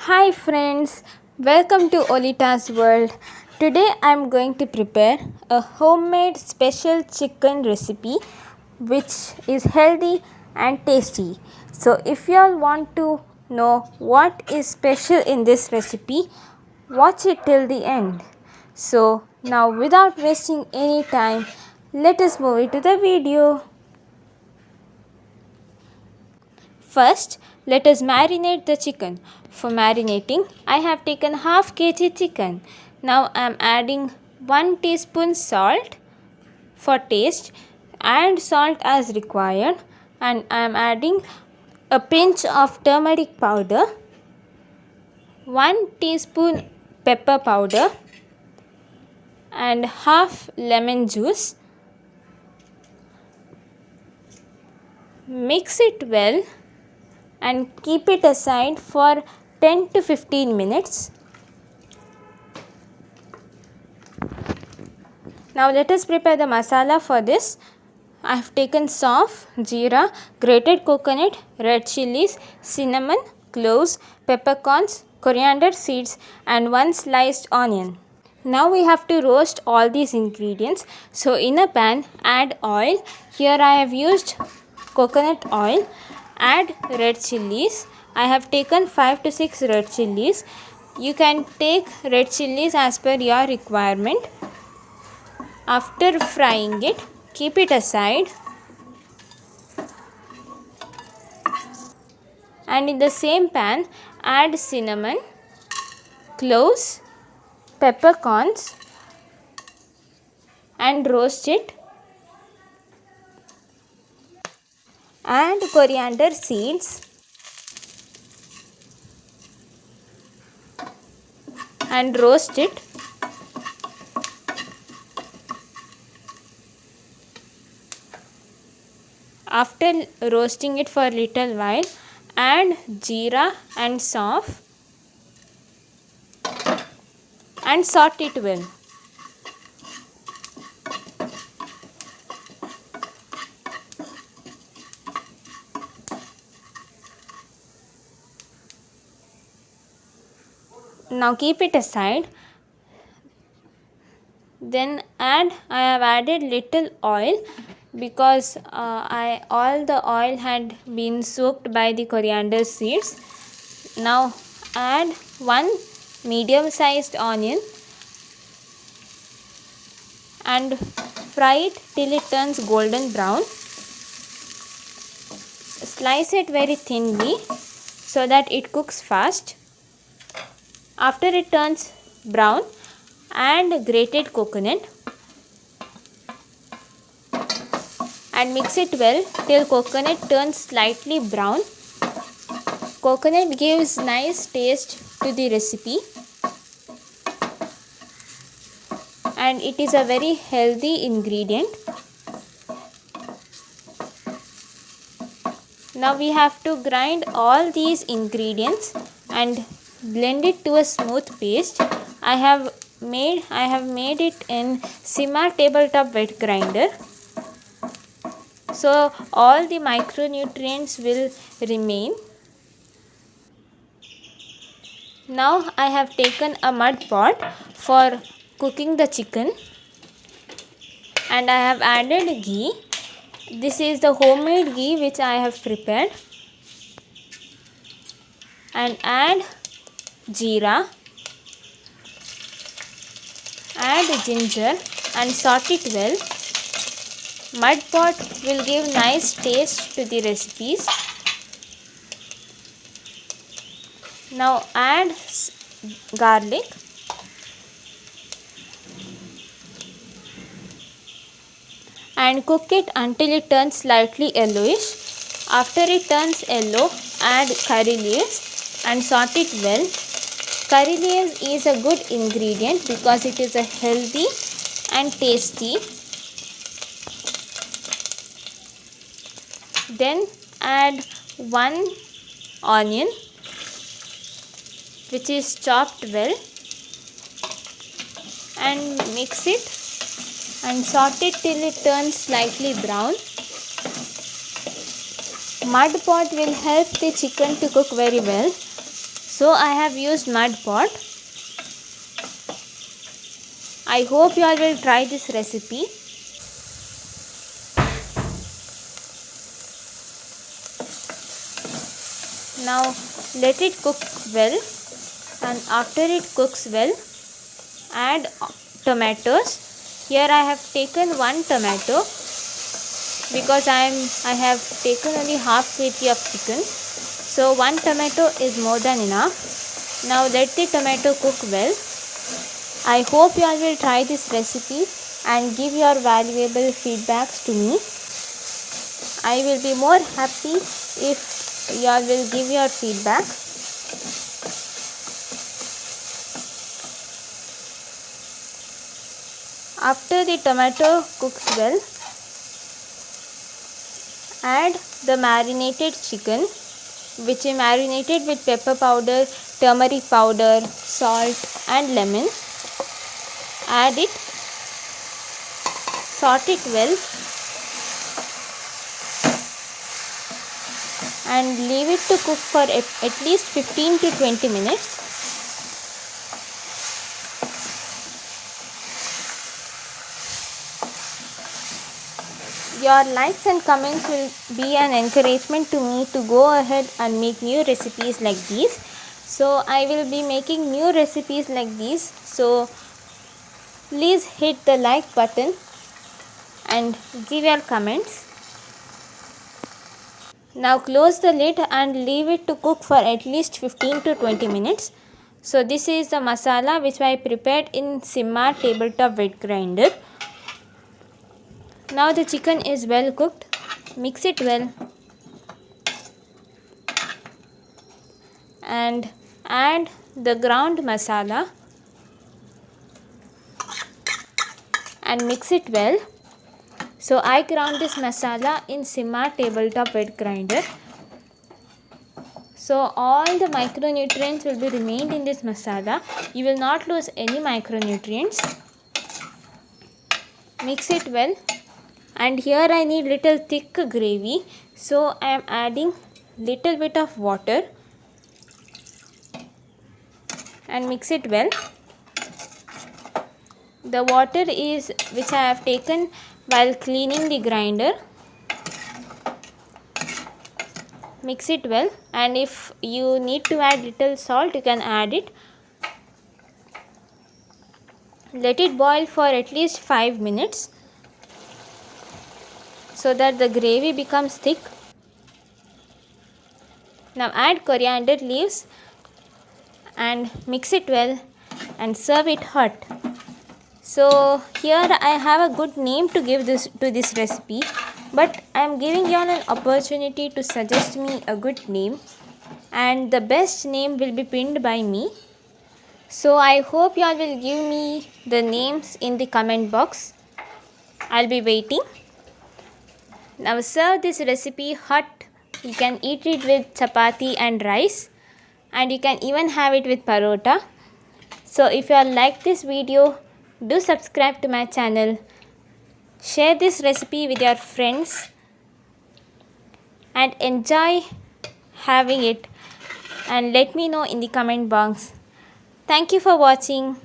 Hi friends, welcome to Olita's World. Today I am going to prepare a homemade special chicken recipe which is healthy and tasty. So if you all want to know what is special in this recipe, watch it till the end. So now without wasting any time, let us move into the video. First, let us marinate the chicken. For marinating, I have taken half kg chicken. Now I am adding 1 teaspoon salt for taste and salt as required, and I am adding a pinch of turmeric powder, 1 teaspoon pepper powder and half lemon juice. Mix it well and keep it aside for 10 to 15 minutes. Now let us prepare the masala for this. I have taken sauf, jeera, grated coconut, red chilies, cinnamon, cloves, peppercorns, coriander seeds and 1 sliced onion. Now we have to roast all these ingredients. So in a pan, add oil. Here I have used coconut oil. Add red chilies. I have taken 5 to 6 red chilies. You can take red chilies as per your requirement. After frying it, keep it aside. And in the same pan, add cinnamon, cloves, peppercorns and roast it. And coriander seeds and roast it. After roasting it for a little while, add jeera and sauf and saute it well. Now keep it aside. Then I have added little oil because all the oil had been soaked by the coriander seeds. Now add 1 medium sized onion and fry it till it turns golden brown. Slice it very thinly so that it cooks fast. After it turns brown, add grated coconut and mix it well till coconut turns slightly brown. Coconut gives nice taste to the recipe and it is a very healthy ingredient. Now we have to grind all these ingredients and blend it to a smooth paste. I have made it in Sima tabletop wet grinder, so all the micronutrients will remain. Now I have taken a mud pot for cooking the chicken and I have added ghee. This is the homemade ghee which I have prepared, and add jeera, add ginger and saute it well. Mud pot will give nice taste to the recipes. Now add garlic and cook it until it turns slightly yellowish. After it turns yellow, add curry leaves and saute it well. Curry leaves is a good ingredient because it is a healthy and tasty. Then add 1 onion which is chopped well and mix it and saute it till it turns slightly brown. Mud pot will help the chicken to cook very well. So I have used mud pot. I hope you all will try this recipe. Now let it cook well, and after it cooks well, add tomatoes. Here I have taken 1 tomato because I have taken only half kg of chicken. So 1 tomato is more than enough. Now let the tomato cook well. I hope you all will try this recipe and give your valuable feedbacks to me. I will be more happy if you all will give your feedback. After the tomato cooks well, add the marinated chicken, which is marinated with pepper powder, turmeric powder, salt and lemon. Add it, saute it well and leave it to cook for at least 15 to 20 minutes. Your likes and comments will be an encouragement to me to go ahead and make new recipes like these. So I will be making new recipes like these. So please hit the like button and give your comments. Now close the lid and leave it to cook for at least 15 to 20 minutes. So this is the masala which I prepared in Simmer tabletop wet grinder. Now the chicken is well cooked. Mix it well and add the ground masala and mix it well. So I ground this masala in Simmer tabletop wet grinder. So all the micronutrients will be remained in this masala. You will not lose any micronutrients. Mix it well. And here I need little thick gravy. So I am adding little bit of water and mix it well. The water is which I have taken while cleaning the grinder. Mix it well, and if you need to add little salt, you can add it. Let it boil for at least 5 minutes so that the gravy becomes thick. Now add coriander leaves and mix it well and serve it hot. So here I have a good name to give this to this recipe, but I am giving you all an opportunity to suggest me a good name, and the best name will be pinned by me. So I hope you all will give me the names in the comment box. I'll be waiting. Now serve this recipe hot. You can eat it with chapati and rice, and you can even have it with parota. So if you all like this video, do subscribe to my channel. Share this recipe with your friends and enjoy having it, and let me know in the comment box. Thank you for watching.